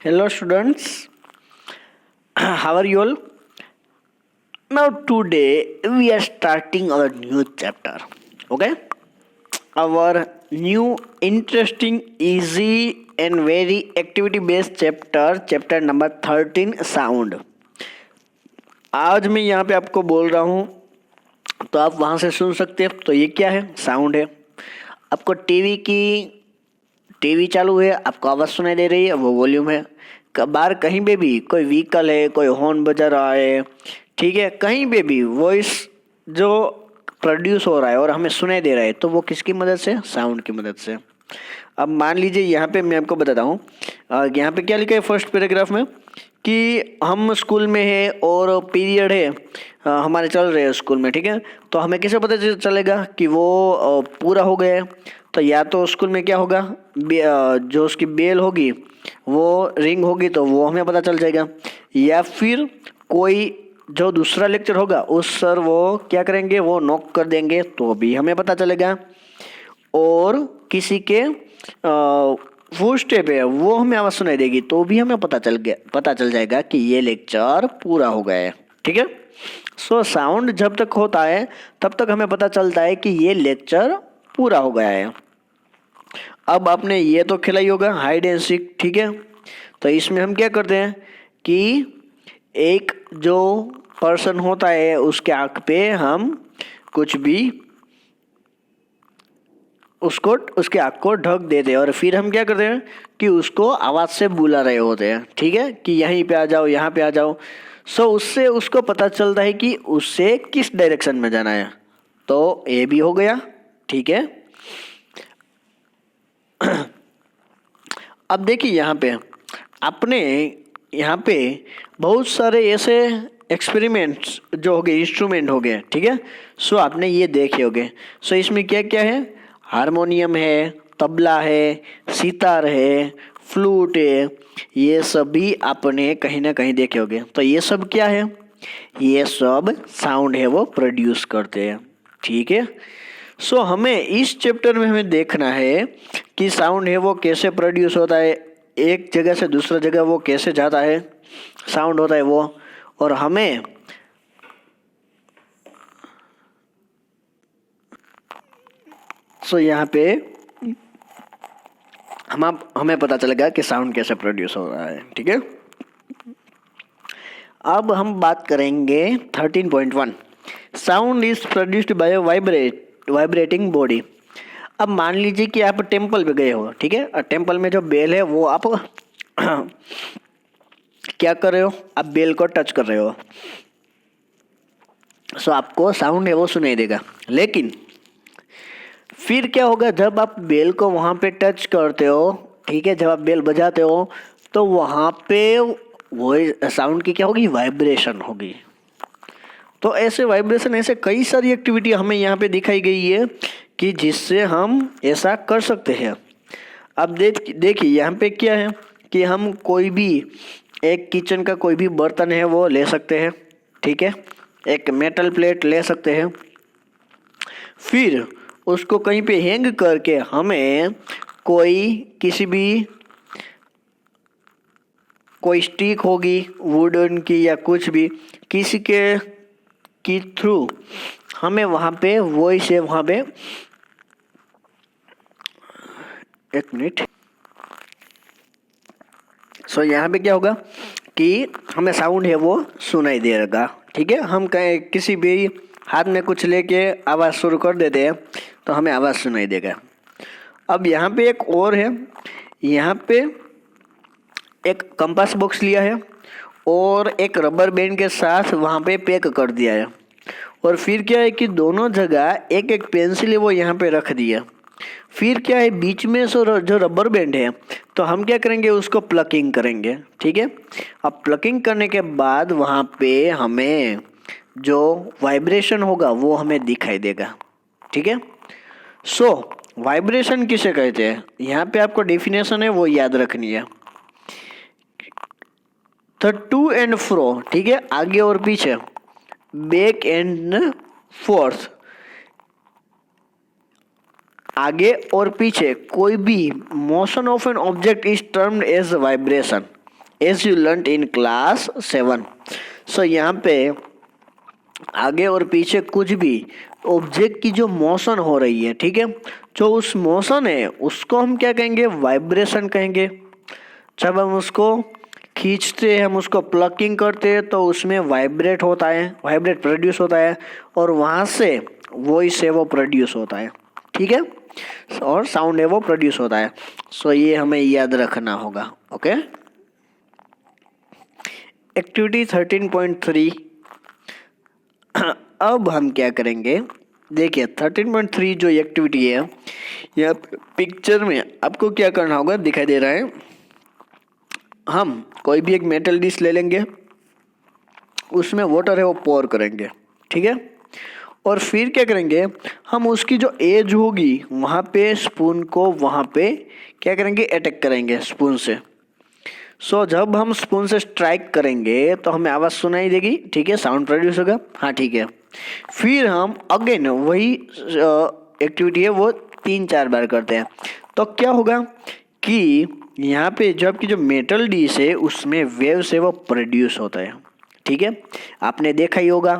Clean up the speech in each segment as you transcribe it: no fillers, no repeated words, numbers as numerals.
Hello, students. How are you all? Now, today we are starting our new chapter. Okay? Our new, interesting, easy, and very activity based chapter number 13 sound. आज मैं यहाँ पे आपको बोल रहा हूँ तो आप वहाँ से सुन सकते हैं. तो ये क्या है? साउंड है. आपको टीवी चालू है, आपको आवाज़ सुनाई दे रही है, वो वॉल्यूम है. बाहर कहीं पे भी कोई व्हीकल है, कोई हॉर्न बजा रहा है, ठीक है, कहीं पे भी वॉइस जो प्रोड्यूस हो रहा है और हमें सुनाई दे रहा है, तो वो किसकी मदद से? साउंड की मदद से. अब मान लीजिए यहाँ पे मैं आपको बताता हूँ. यहाँ पे क्या लिखा है फर्स्ट पैराग्राफ में कि हम स्कूल में है और पीरियड है हमारे चल रहे हैं स्कूल में, ठीक है. तो हमें कैसे पता चलेगा कि वो पूरा हो गया है? तो या तो स्कूल में क्या होगा, जो उसकी बेल होगी वो रिंग होगी तो वो हमें पता चल जाएगा, या फिर कोई जो दूसरा लेक्चर होगा उस सर वो क्या करेंगे, वो नॉक कर देंगे तो भी हमें पता चलेगा. और किसी के फुल स्टेप है वो हमें आवाज़ सुनाई देगी तो भी हमें पता चल जाएगा कि ये लेक्चर पूरा हो गया है, ठीक है. सो साउंड जब तक होता है तब तक हमें पता चलता है कि ये लेक्चर पूरा हो गया है. अब आपने ये तो खेला ही होगा हाइड एंड सीक, ठीक है. तो इसमें हम क्या करते हैं कि एक जो पर्सन होता है उसके आँख पे हम कुछ भी उसके आँख को ढक देते हैं और फिर हम क्या करते हैं कि उसको आवाज़ से बुला रहे होते हैं, ठीक है, कि यहीं पे आ जाओ, यहाँ पे आ जाओ. सो उससे उसको पता चलता है कि उससे किस डायरेक्शन में जाना है. तो ये भी हो गया, ठीक है. अब देखिए यहाँ पे आपने यहाँ पे बहुत सारे ऐसे एक्सपेरिमेंट्स जो हो गए, इंस्ट्रूमेंट हो गए, ठीक है. सो आपने ये देखे होंगे. सो इसमें क्या क्या है? हारमोनियम है, तबला है, सितार है, फ्लूट है, ये सभी आपने कहीं ना कहीं देखे होंगे. तो ये सब क्या है? ये सब साउंड है वो प्रोड्यूस करते हैं, ठीक है. सो हमें इस चैप्टर में हमें देखना है कि साउंड है वो कैसे प्रोड्यूस होता है, एक जगह से दूसरा जगह वो कैसे जाता है, साउंड होता है वो. और हमें यहाँ पे हमें पता चलेगा कि साउंड कैसे प्रोड्यूस हो रहा है, ठीक है. अब हम बात करेंगे 13.1. Sound is produced by vibrating body. अब मान लीजिए कि आप टेम्पल पे गए हो, ठीक है, और टेम्पल में जो बेल है वो आप क्या कर रहे हो? आप बेल को टच कर रहे हो. सो आपको साउंड है वो सुनाई देगा. लेकिन फिर क्या होगा जब आप बेल को वहाँ पे टच करते हो, ठीक है, जब आप बेल बजाते हो तो वहाँ पे वो साउंड की क्या होगी? वाइब्रेशन होगी. तो ऐसे वाइब्रेशन, ऐसे कई सारी एक्टिविटी हमें यहाँ पे दिखाई गई है कि जिससे हम ऐसा कर सकते हैं. अब देखिए यहाँ पे क्या है कि हम कोई भी एक किचन का कोई भी बर्तन है वो ले सकते हैं, ठीक है, एक मेटल प्लेट ले सकते हैं. फिर उसको कहीं पे हैंग करके हमें कोई स्टिक होगी वुडन की या कुछ भी, किसी की थ्रू हमें वहाँ पे वॉइस है, वहाँ पे एक मिनट. सो यहाँ पे क्या होगा कि हमें साउंड है वो सुनाई देगा, ठीक है. हम कहीं किसी भी हाथ में कुछ लेके आवाज़ शुरू कर देते हैं तो हमें आवाज़ सुनाई देगा. अब यहाँ पे एक और है, यहाँ पे एक कंपास बॉक्स लिया है और एक रबर बैंड के साथ वहाँ पे पैक कर दिया है. और फिर क्या है कि दोनों जगह एक एक पेंसिल है वो यहाँ पे रख दिया. फिर क्या है, बीच में जो रबर बैंड है तो हम क्या करेंगे, उसको प्लकिंग करेंगे, ठीक है. अब प्लकिंग करने के बाद वहाँ पे हमें जो वाइब्रेशन होगा वो हमें दिखाई देगा, ठीक है. सो वाइब्रेशन किसे कहते हैं? यहाँ पे आपको डेफिनेशन है वो याद रखनी है. तो टू एंड फ्रो, ठीक है, आगे और पीछे, बैक एंड फोर्थ, आगे और पीछे कोई भी motion of an object is termed as vibration. As you learn in class 7। So यहाँ पे आगे और पीछे कुछ भी ऑब्जेक्ट की जो मोशन हो रही है, ठीक है, जो उस मोशन है उसको हम क्या कहेंगे, वाइब्रेशन कहेंगे। जब हम उसको खींचते हैं, हम उसको प्लकिंग करते हैं तो उसमें वाइब्रेट होता है, वाइब्रेट प्रोड्यूस होता है और वहाँ से वॉइस है वो प्रोड्यूस होता है, ठीक है, और साउंड है वो प्रोड्यूस होता है। सो ये हमें याद रखना होगा। Okay, activity 13.3। अब हम क्या करेंगे, देखिए 13.3 जो एक्टिविटी है, यह पिक्चर में आपको क्या करना होगा दिखाई दे रहा है। हम कोई भी एक मेटल डिश ले लेंगे, उसमें वाटर है वो पोर करेंगे, ठीक है, और फिर क्या करेंगे, हम उसकी जो एज होगी वहाँ पे स्पून को वहाँ पे क्या करेंगे, अटैक करेंगे स्पून से। सो जब हम स्पून से स्ट्राइक करेंगे तो हमें आवाज़ सुनाई देगी, ठीक है, साउंड प्रोड्यूस होगा, हाँ ठीक है। फिर हम अगेन वही एक्टिविटी है वो 3-4 बार करते हैं तो क्या होगा कि यहाँ पे जो आपकी जो मेटल डिश है उसमें वेव्स है वो प्रोड्यूस होता है, ठीक है। आपने देखा ही होगा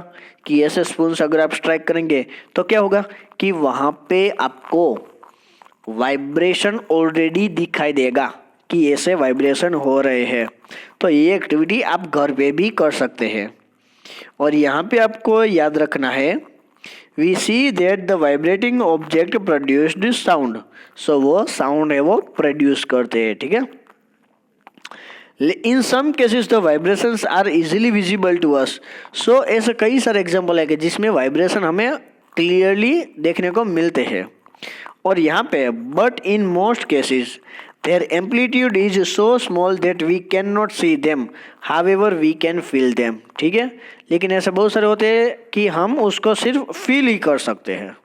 कि ऐसे स्पून से अगर आप स्ट्राइक करेंगे तो क्या होगा कि वहाँ पे आपको वाइब्रेशन ऑलरेडी दिखाई देगा कि ऐसे वाइब्रेशन हो रहे हैं। तो ये एक्टिविटी आप घर पे भी कर सकते हैं। और यहाँ पे आपको याद रखना है, we see that the vibrating object produced sound. So वो साउंड है वो प्रोड्यूस करते हैं, ठीक है। In some cases the vibrations are easily visible to us. So ऐसे कई सारे एग्जाम्पल है कि जिसमें वाइब्रेशन हमें क्लियरली देखने को मिलते हैं। और यहाँ पे but in most cases their amplitude is so small that we can not see them, however we can feel them, ठीक है। लेकिन ऐसे बहुत सारे होते हैं कि हम उसको सिर्फ फील ही कर सकते हैं।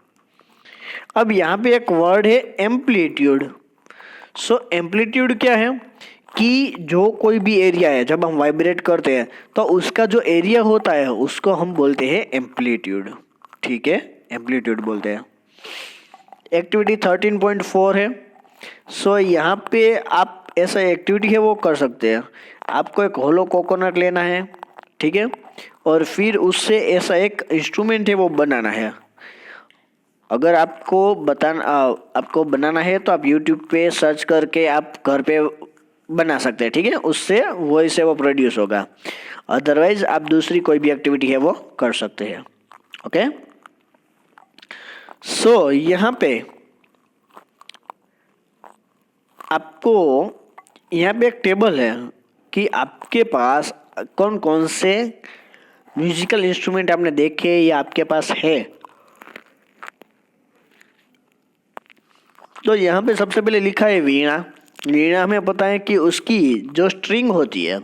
अब यहाँ पे एक वर्ड है एम्पलीट्यूड। सो एम्पलीट्यूड क्या है कि जो कोई भी एरिया है जब हम वाइब्रेट करते हैं तो उसका जो एरिया होता है उसको हम बोलते हैं एम्पलीट्यूड, ठीक है, एम्पलीट्यूड बोलते हैं। एक्टिविटी 13.4 है। सो यहाँ पे आप ऐसा एक्टिविटी है वो कर सकते हैं। आपको एक होलो कोकोनट लेना है, ठीक है, और फिर उससे ऐसा एक इंस्ट्रूमेंट है वो बनाना है। अगर आपको बनाना है तो आप यूट्यूब पे सर्च करके आप घर पे बना सकते हैं, ठीक है, उससे वॉइस है वो प्रोड्यूस होगा। अदरवाइज आप दूसरी कोई भी एक्टिविटी है वो कर सकते हैं। ओके, सो यहाँ पे आपको यहाँ पे एक टेबल है कि आपके पास कौन कौन से म्यूजिकल इंस्ट्रूमेंट आपने देखे या आपके पास है। तो यहाँ पे सबसे पहले लिखा है वीणा। वीणा हमें पता है कि उसकी जो स्ट्रिंग होती है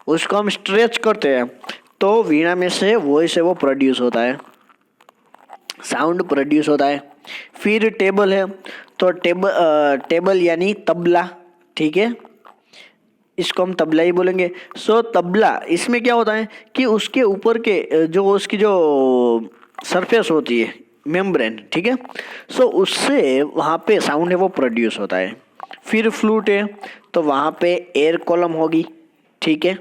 उसको हम स्ट्रेच करते हैं तो वीणा में से वॉइस है वो प्रोड्यूस होता है, साउंड प्रोड्यूस होता है। फिर टेबल है तो टेबल यानी तबला, ठीक है, इसको हम तबला ही बोलेंगे। सो तबला, इसमें क्या होता है कि उसके ऊपर के जो उसकी जो सरफेस होती है मेम्ब्रेन, ठीक है, सो उससे वहाँ पे साउंड है वो प्रोड्यूस होता है। फिर फ्लूट है तो वहाँ पे एयर कॉलम होगी, ठीक है।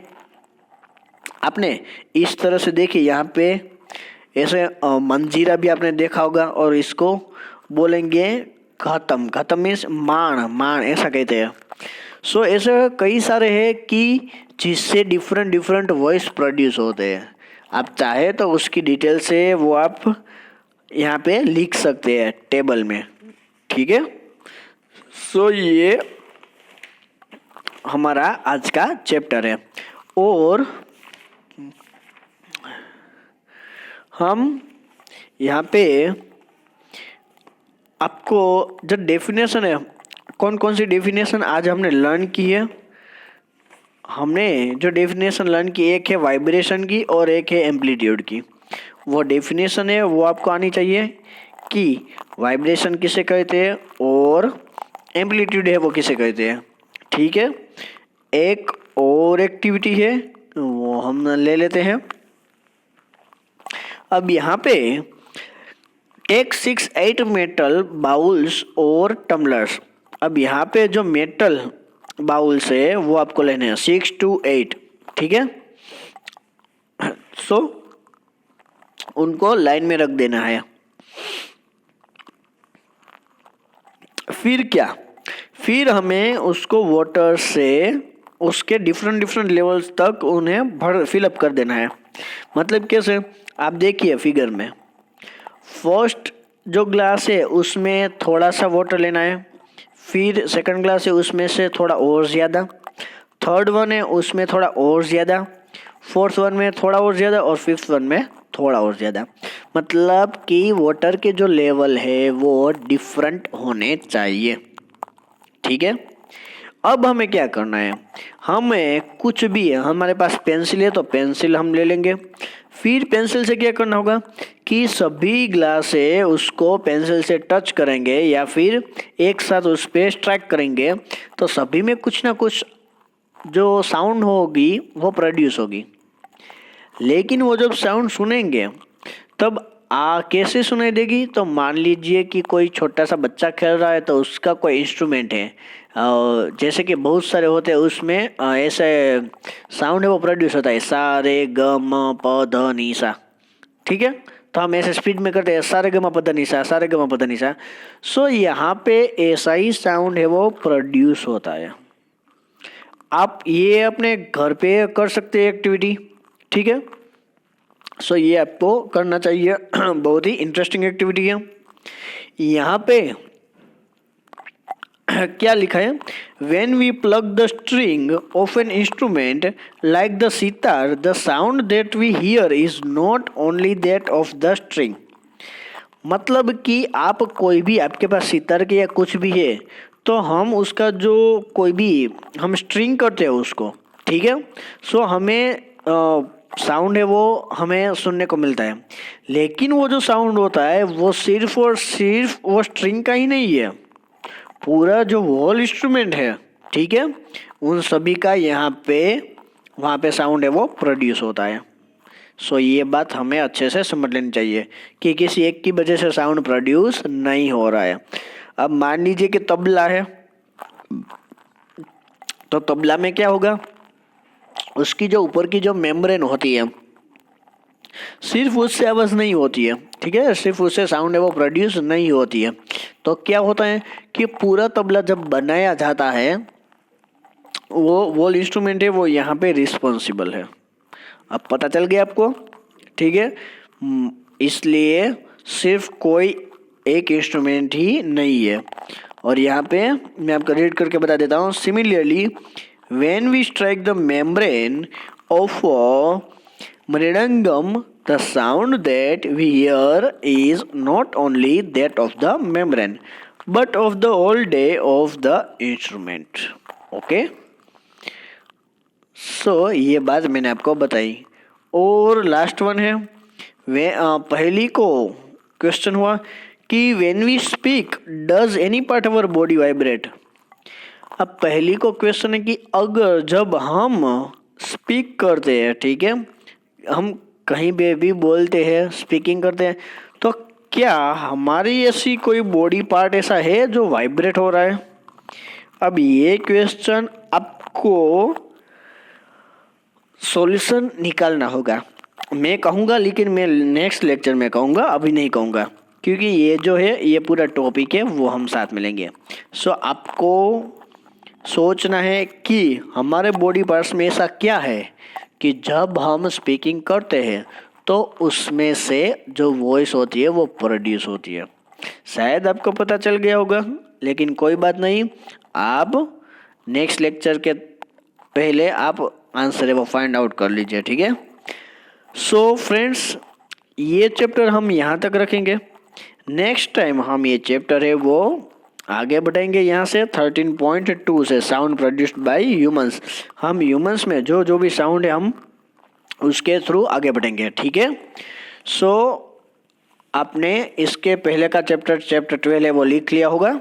आपने इस तरह से देखिए यहाँ पे ऐसे मंजीरा भी आपने देखा होगा और इसको बोलेंगे खत्म। खत्म मीन्स माण ऐसा कहते हैं। सो ऐसे कई सारे हैं कि जिससे डिफरेंट वॉइस प्रोड्यूस होते हैं। आप चाहे तो उसकी डिटेल से वो आप यहाँ पे लिख सकते हैं टेबल में, ठीक है। सो ये हमारा आज का चैप्टर है और हम यहाँ पे आपको जो डेफिनेशन है, कौन कौन सी डेफिनेशन आज हमने लर्न की है। हमने जो डेफिनेशन लर्न की, एक है वाइब्रेशन की और एक है एम्पलीट्यूड की। वो डेफिनेशन है वो आपको आनी चाहिए कि वाइब्रेशन किसे कहते हैं और एम्पलीट्यूड है वो किसे कहते हैं, ठीक है। एक और एक्टिविटी है वो हम ले लेते हैं। अब यहाँ पे टेक 6-8 मेटल बाउल्स और टम्बलर्स। अब यहाँ पे जो मेटल बाउल से वो आपको लेने हैं 6 to 8, ठीक है। सो उनको लाइन में रख देना है। फिर क्या, फिर हमें उसको वाटर से उसके डिफरेंट लेवल्स तक उन्हें फिलअप कर देना है। मतलब कैसे, आप देखिए फिगर में, फर्स्ट जो ग्लास है उसमें थोड़ा सा वाटर लेना है, फिर सेकंड ग्लास है उसमें से थोड़ा और ज़्यादा, थर्ड वन है उसमें थोड़ा और ज़्यादा, फोर्थ वन में थोड़ा और ज़्यादा, और फिफ्थ वन में थोड़ा और ज़्यादा। मतलब कि वाटर के जो लेवल है वो डिफरेंट होने चाहिए, ठीक है। अब हमें क्या करना है, हमें कुछ भी है, हमारे पास पेंसिल है तो पेंसिल हम ले लेंगे। फिर पेंसिल से क्या करना होगा कि सभी ग्लास है उसको पेंसिल से टच करेंगे या फिर एक साथ उस पर स्ट्राइक करेंगे, तो सभी में कुछ ना कुछ जो साउंड होगी वो प्रोड्यूस होगी। लेकिन वो जब साउंड सुनेंगे तब कैसे सुनाई देगी, तो मान लीजिए कि कोई छोटा सा बच्चा खेल रहा है तो उसका कोई इंस्ट्रूमेंट है, जैसे कि बहुत सारे होते हैं उसमें ऐसे साउंड है वो प्रोड्यूस होता है, सा रे ग म प ध नि सा, ठीक है। तो हम ऐसे स्पीड में करते हैं सा रे ग म प ध नि सा, सा रे ग म प ध नि सा। सो यहाँ पे ऐसा ही साउंड है वो प्रोड्यूस होता है। आप ये अपने घर पे कर सकते हैं एक्टिविटी, ठीक है। सो ये आपको करना चाहिए, बहुत ही इंटरेस्टिंग एक्टिविटी है। यहाँ पे क्या लिखा है, when we plug the string of an instrument like the sitar, the sound that we hear is not only that of the string. मतलब कि आप कोई भी, आपके पास सितार के या कुछ भी है तो हम उसका जो कोई भी हम स्ट्रिंग करते हैं उसको, ठीक है। सो हमें साउंड है वो हमें सुनने को मिलता है, लेकिन वो जो साउंड होता है वो सिर्फ और सिर्फ वो स्ट्रिंग का ही नहीं है, पूरा जो होल इंस्ट्रूमेंट है, ठीक है, उन सभी का यहाँ पे वहाँ पे साउंड है वो प्रोड्यूस होता है। सो ये बात हमें अच्छे से समझ लेनी चाहिए कि किसी एक की वजह से साउंड प्रोड्यूस नहीं हो रहा है। अब मान लीजिए कि तबला है, तो तबला में क्या होगा, उसकी जो ऊपर की जो मेम्ब्रेन होती है सिर्फ उससे आवाज़ नहीं होती है, ठीक है, सिर्फ उससे साउंड है वो प्रोड्यूस नहीं होती है। तो क्या होता है कि पूरा तबला जब बनाया जाता है वो इंस्ट्रूमेंट है वो यहाँ पे रिस्पॉन्सिबल है। अब पता चल गया आपको, ठीक है। इसलिए सिर्फ कोई एक इंस्ट्रूमेंट ही नहीं है। और यहाँ पे मैं आपको रीड करके बता देता हूँ, similarly when we strike the membrane of mridangam, the sound that we hear is not only that of the membrane but of the whole day of the instrument. Okay? So ये बात मैंने आपको बताई। और लास्ट वन है, वे पहली को question हुआ कि when we speak does any part of our body vibrate। अब पहली को क्वेश्चन है कि अगर जब हम स्पीक करते हैं, ठीक है, हम कहीं पे भी बोलते हैं, स्पीकिंग करते हैं, तो क्या हमारी ऐसी कोई बॉडी पार्ट ऐसा है जो वाइब्रेट हो रहा है। अब ये क्वेश्चन आपको सॉल्यूशन निकालना होगा। मैं कहूँगा लेकिन मैं नेक्स्ट लेक्चर में कहूँगा, अभी नहीं कहूँगा, क्योंकि ये जो है ये पूरा टॉपिक है वो हम साथ में लेंगे। सो आपको सोचना है कि हमारे बॉडी पार्ट्स में ऐसा क्या है कि जब हम स्पीकिंग करते हैं तो उसमें से जो वॉइस होती है वो प्रोड्यूस होती है। शायद आपको पता चल गया होगा, लेकिन कोई बात नहीं, आप नेक्स्ट लेक्चर के पहले आप आंसर है वो फाइंड आउट कर लीजिए, ठीक है। सो फ्रेंड्स, ये चैप्टर हम यहाँ तक रखेंगे। नेक्स्ट टाइम हम ये चैप्टर है वो आगे बढ़ेंगे यहाँ से 13.2 से, साउंड प्रोड्यूस्ड बाय ह्यूमंस। हम ह्यूमंस में जो भी साउंड है हम उसके थ्रू आगे बढ़ेंगे, ठीक है। सो आपने इसके पहले का चैप्टर 12 है वो लिख लिया होगा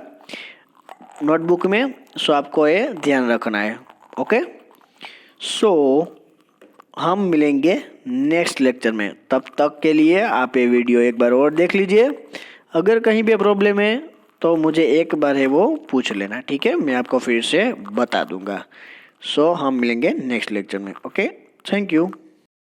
नोटबुक में। सो आपको ये ध्यान रखना है, ओके। सो हम मिलेंगे नेक्स्ट लेक्चर में, तब तक के लिए आप ये वीडियो एक बार और देख लीजिए। अगर कहीं पे प्रॉब्लम है तो मुझे एक बार है वो पूछ लेना, ठीक है, मैं आपको फिर से बता दूंगा। सो हम मिलेंगे नेक्स्ट लेक्चर में। Okay, thank you.